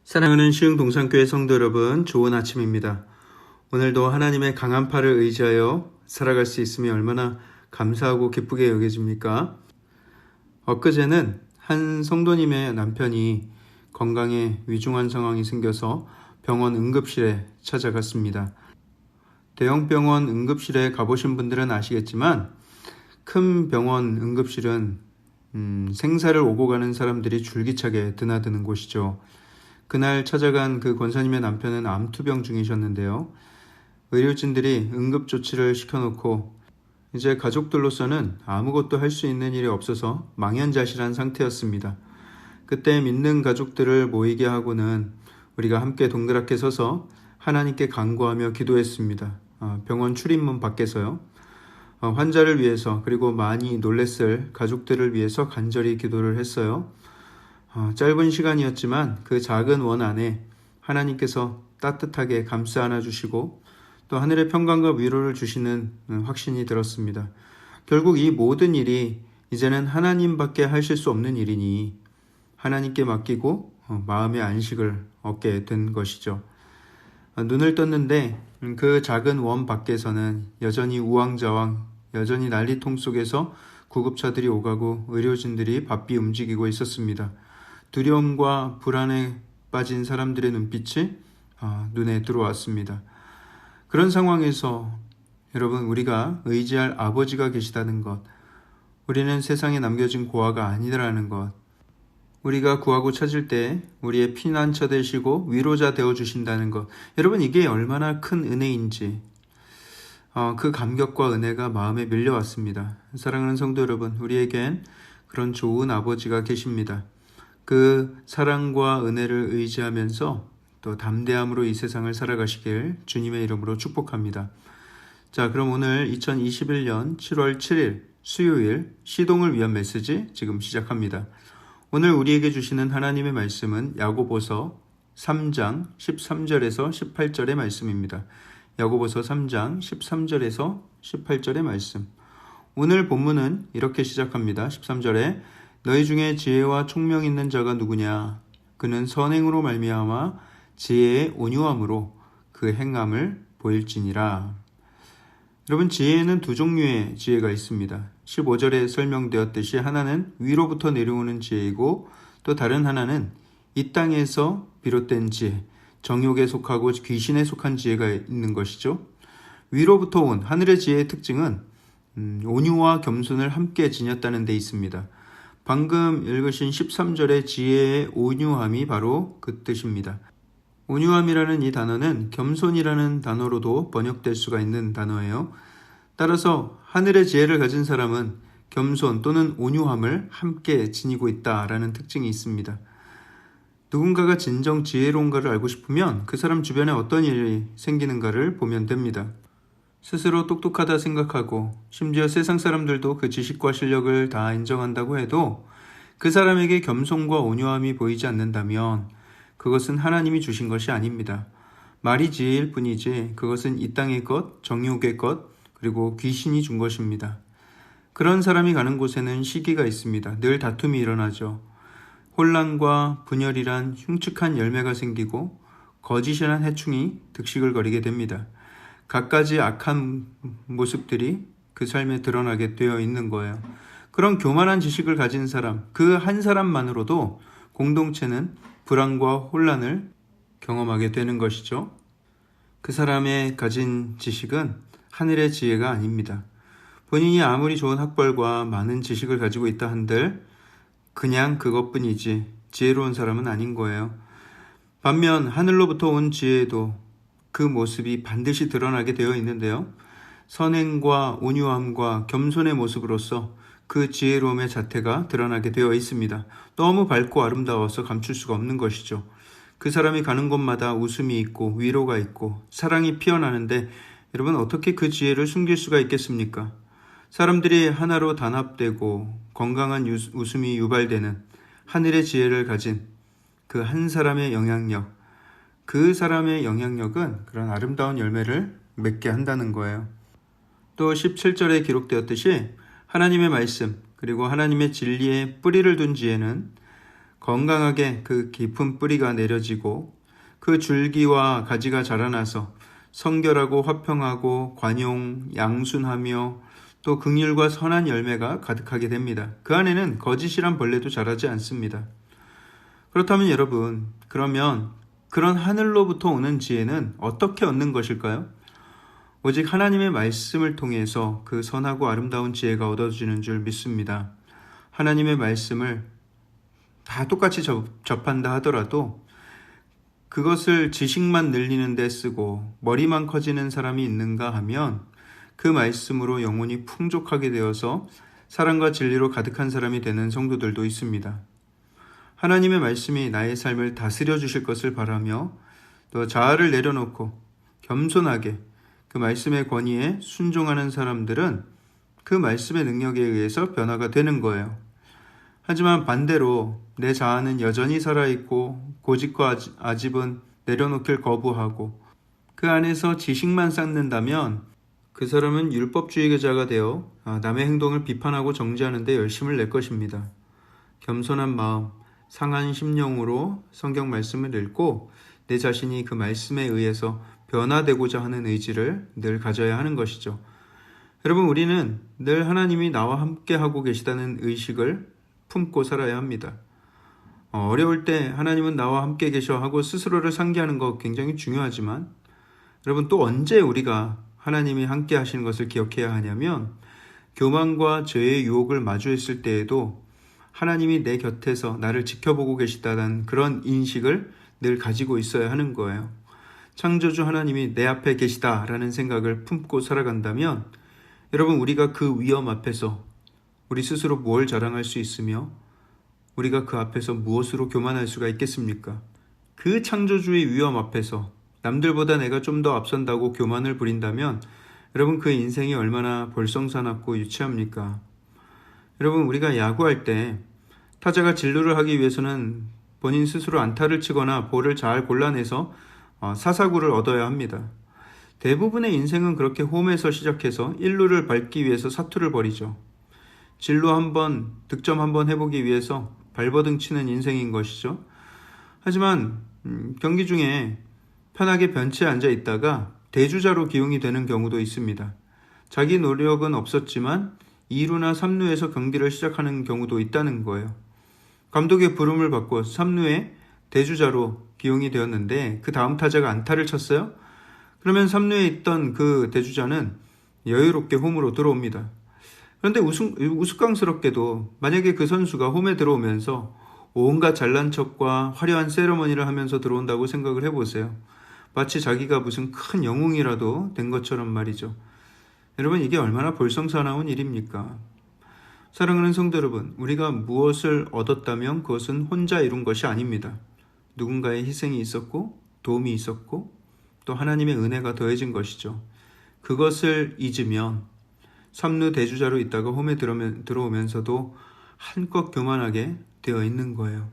사랑하는 시흥동산교회 성도 여러분, 좋은 아침입니다. 오늘도 하나님의 강한 팔을 의지하여 살아갈 수 있음이 얼마나 감사하고 기쁘게 여겨집니까? 엊그제는 한 성도님의 남편이 건강에 위중한 상황이 생겨서 병원 응급실에 찾아갔습니다. 대형 병원 응급실에 가보신 분들은 아시겠지만 큰 병원 응급실은 생사를 오고 가는 사람들이 줄기차게 드나드는 곳이죠. 그날 찾아간 그 권사님의 남편은 암투병 중이셨는데요. 의료진들이 응급조치를 시켜놓고 이제 가족들로서는 아무것도 할 수 있는 일이 없어서 망연자실한 상태였습니다. 그때 믿는 가족들을 모이게 하고는 우리가 함께 동그랗게 서서 하나님께 간구하며 기도했습니다. 병원 출입문 밖에서요. 환자를 위해서 그리고 많이 놀랬을 가족들을 위해서 간절히 기도를 했어요. 짧은 시간이었지만 그 작은 원 안에 하나님께서 따뜻하게 감싸 안아주시고 또 하늘의 평강과 위로를 주시는 확신이 들었습니다. 결국 이 모든 일이 이제는 하나님밖에 하실 수 없는 일이니 하나님께 맡기고 마음의 안식을 얻게 된 것이죠. 눈을 떴는데 그 작은 원 밖에서는 여전히 우왕좌왕, 여전히 난리통 속에서 구급차들이 오가고 의료진들이 바삐 움직이고 있었습니다. 두려움과 불안에 빠진 사람들의 눈빛이 눈에 들어왔습니다. 그런 상황에서 여러분, 우리가 의지할 아버지가 계시다는 것, 우리는 세상에 남겨진 고아가 아니라는 것, 우리가 구하고 찾을 때 우리의 피난처 되시고 위로자 되어주신다는 것, 여러분, 이게 얼마나 큰 은혜인지 그 감격과 은혜가 마음에 밀려왔습니다. 사랑하는 성도 여러분, 우리에겐 그런 좋은 아버지가 계십니다. 그 사랑과 은혜를 의지하면서 또 담대함으로 이 세상을 살아가시길 주님의 이름으로 축복합니다. 자, 그럼 오늘 2021년 7월 7일 수요일 시동을 위한 메시지 지금 시작합니다. 오늘 우리에게 주시는 하나님의 말씀은 야고보서 3장 13절에서 18절의 말씀입니다. 야고보서 3장 13절에서 18절의 말씀. 오늘 본문은 이렇게 시작합니다. 13절에 너희 중에 지혜와 총명 있는 자가 누구냐? 그는 선행으로 말미암아 지혜의 온유함으로 그 행함을 보일지니라. 여러분, 지혜에는 두 종류의 지혜가 있습니다. 15절에 설명되었듯이 하나는 위로부터 내려오는 지혜이고 또 다른 하나는 이 땅에서 비롯된 지혜, 정욕에 속하고 귀신에 속한 지혜가 있는 것이죠. 위로부터 온 하늘의 지혜의 특징은 온유와 겸손을 함께 지녔다는 데 있습니다. 방금 읽으신 13절의 지혜의 온유함이 바로 그 뜻입니다. 온유함이라는 이 단어는 겸손이라는 단어로도 번역될 수가 있는 단어예요. 따라서 하늘의 지혜를 가진 사람은 겸손 또는 온유함을 함께 지니고 있다라는 특징이 있습니다. 누군가가 진정 지혜로운가를 알고 싶으면 그 사람 주변에 어떤 일이 생기는가를 보면 됩니다. 스스로 똑똑하다 생각하고 심지어 세상 사람들도 그 지식과 실력을 다 인정한다고 해도 그 사람에게 겸손과 온유함이 보이지 않는다면 그것은 하나님이 주신 것이 아닙니다. 말이 지혜일 뿐이지 그것은 이 땅의 것, 정욕의 것, 그리고 귀신이 준 것입니다. 그런 사람이 가는 곳에는 시기가 있습니다. 늘 다툼이 일어나죠. 혼란과 분열이란 흉측한 열매가 생기고 거짓이란 해충이 득식을 거리게 됩니다. 갖가지 악한 모습들이 그 삶에 드러나게 되어 있는 거예요. 그런 교만한 지식을 가진 사람, 그 한 사람만으로도 공동체는 불안과 혼란을 경험하게 되는 것이죠. 그 사람의 가진 지식은 하늘의 지혜가 아닙니다. 본인이 아무리 좋은 학벌과 많은 지식을 가지고 있다 한들 그냥 그것뿐이지 지혜로운 사람은 아닌 거예요. 반면 하늘로부터 온 지혜도 그 모습이 반드시 드러나게 되어 있는데요. 선행과 온유함과 겸손의 모습으로서 그 지혜로움의 자태가 드러나게 되어 있습니다. 너무 밝고 아름다워서 감출 수가 없는 것이죠. 그 사람이 가는 곳마다 웃음이 있고 위로가 있고 사랑이 피어나는데 여러분, 어떻게 그 지혜를 숨길 수가 있겠습니까? 사람들이 하나로 단합되고 건강한 웃음이 유발되는 하늘의 지혜를 가진 그 한 사람의 영향력, 그 사람의 영향력은 그런 아름다운 열매를 맺게 한다는 거예요. 또 17절에 기록되었듯이 하나님의 말씀 그리고 하나님의 진리에 뿌리를 둔 지혜는 건강하게 그 깊은 뿌리가 내려지고 그 줄기와 가지가 자라나서 성결하고 화평하고 관용, 양순하며 또 긍휼과 선한 열매가 가득하게 됩니다. 그 안에는 거짓이란 벌레도 자라지 않습니다. 그렇다면 여러분, 그러면 그런 하늘로부터 오는 지혜는 어떻게 얻는 것일까요? 오직 하나님의 말씀을 통해서 그 선하고 아름다운 지혜가 얻어지는 줄 믿습니다. 하나님의 말씀을 다 똑같이 접한다 하더라도 그것을 지식만 늘리는 데 쓰고 머리만 커지는 사람이 있는가 하면 그 말씀으로 영혼이 풍족하게 되어서 사랑과 진리로 가득한 사람이 되는 성도들도 있습니다. 하나님의 말씀이 나의 삶을 다스려 주실 것을 바라며 또 자아를 내려놓고 겸손하게 그 말씀의 권위에 순종하는 사람들은 그 말씀의 능력에 의해서 변화가 되는 거예요. 하지만 반대로 내 자아는 여전히 살아있고 고집과 아집은 내려놓길 거부하고 그 안에서 지식만 쌓는다면 그 사람은 율법주의자가 되어 남의 행동을 비판하고 정죄하는 데 열심을 낼 것입니다. 겸손한 마음, 상한 심령으로 성경 말씀을 읽고 내 자신이 그 말씀에 의해서 변화되고자 하는 의지를 늘 가져야 하는 것이죠. 여러분, 우리는 늘 하나님이 나와 함께 하고 계시다는 의식을 품고 살아야 합니다. 어려울 때 하나님은 나와 함께 계셔 하고 스스로를 상기하는 거 굉장히 중요하지만 여러분, 또 언제 우리가 하나님이 함께 하시는 것을 기억해야 하냐면 교만과 죄의 유혹을 마주했을 때에도 하나님이 내 곁에서 나를 지켜보고 계시다는 그런 인식을 늘 가지고 있어야 하는 거예요. 창조주 하나님이 내 앞에 계시다라는 생각을 품고 살아간다면 여러분, 우리가 그 위험 앞에서 우리 스스로 뭘 자랑할 수 있으며 우리가 그 앞에서 무엇으로 교만할 수가 있겠습니까? 그 창조주의 위험 앞에서 남들보다 내가 좀 더 앞선다고 교만을 부린다면 여러분, 그 인생이 얼마나 볼썽사납고 유치합니까? 여러분, 우리가 야구할 때 타자가 진루를 하기 위해서는 본인 스스로 안타를 치거나 볼을 잘 골라내서 사사구를 얻어야 합니다. 대부분의 인생은 그렇게 홈에서 시작해서 1루를 밟기 위해서 사투를 벌이죠. 진루 한번, 득점 한번 해보기 위해서 발버둥 치는 인생인 것이죠. 하지만 경기 중에 편하게 벤치에 앉아 있다가 대주자로 기용이 되는 경우도 있습니다. 자기 노력은 없었지만 2루나 3루에서 경기를 시작하는 경우도 있다는 거예요. 감독의 부름을 받고 3루에 대주자로 기용이 되었는데 그 다음 타자가 안타를 쳤어요. 그러면 3루에 있던 그 대주자는 여유롭게 홈으로 들어옵니다. 그런데 우스꽝스럽게도 만약에 그 선수가 홈에 들어오면서 온갖 잘난 척과 화려한 세레머니를 하면서 들어온다고 생각을 해보세요. 마치 자기가 무슨 큰 영웅이라도 된 것처럼 말이죠. 여러분, 이게 얼마나 볼썽사나운 일입니까? 사랑하는 성도 여러분, 우리가 무엇을 얻었다면 그것은 혼자 이룬 것이 아닙니다. 누군가의 희생이 있었고 도움이 있었고 또 하나님의 은혜가 더해진 것이죠. 그것을 잊으면 3루 대주자로 있다가 홈에 들어오면서도 한껏 교만하게 되어 있는 거예요.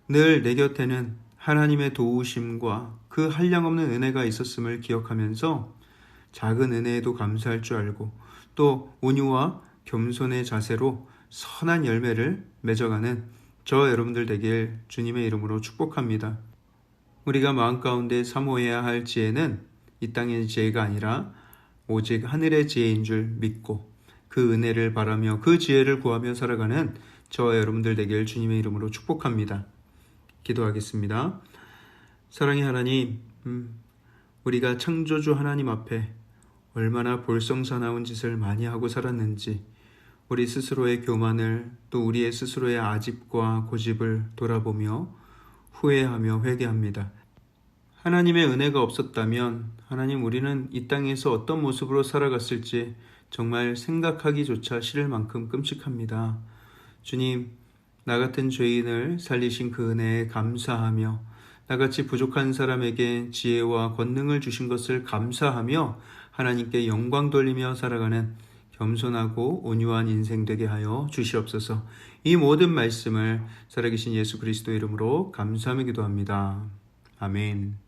늘 내 곁에는 하나님의 도우심과 그 한량없는 은혜가 있었음을 기억하면서 작은 은혜에도 감사할 줄 알고 또 온유와 겸손의 자세로 선한 열매를 맺어가는 저 여러분들 되길 주님의 이름으로 축복합니다. 우리가 마음 가운데 사모해야 할 지혜는 이 땅의 지혜가 아니라 오직 하늘의 지혜인 줄 믿고 그 은혜를 바라며 그 지혜를 구하며 살아가는 저와 여러분들 되길 주님의 이름으로 축복합니다. 기도하겠습니다. 사랑의 하나님, 우리가 창조주 하나님 앞에 얼마나 볼썽사나운 짓을 많이 하고 살았는지 우리 스스로의 교만을 또 우리의 스스로의 아집과 고집을 돌아보며 후회하며 회개합니다. 하나님의 은혜가 없었다면 하나님, 우리는 이 땅에서 어떤 모습으로 살아갔을지 정말 생각하기조차 싫을 만큼 끔찍합니다. 주님, 나 같은 죄인을 살리신 그 은혜에 감사하며 나같이 부족한 사람에게 지혜와 권능을 주신 것을 감사하며 하나님께 영광 돌리며 살아가는 겸손하고 온유한 인생 되게 하여 주시옵소서. 이 모든 말씀을 살아계신 예수 그리스도 이름으로 감사하며 기도합니다. 아멘.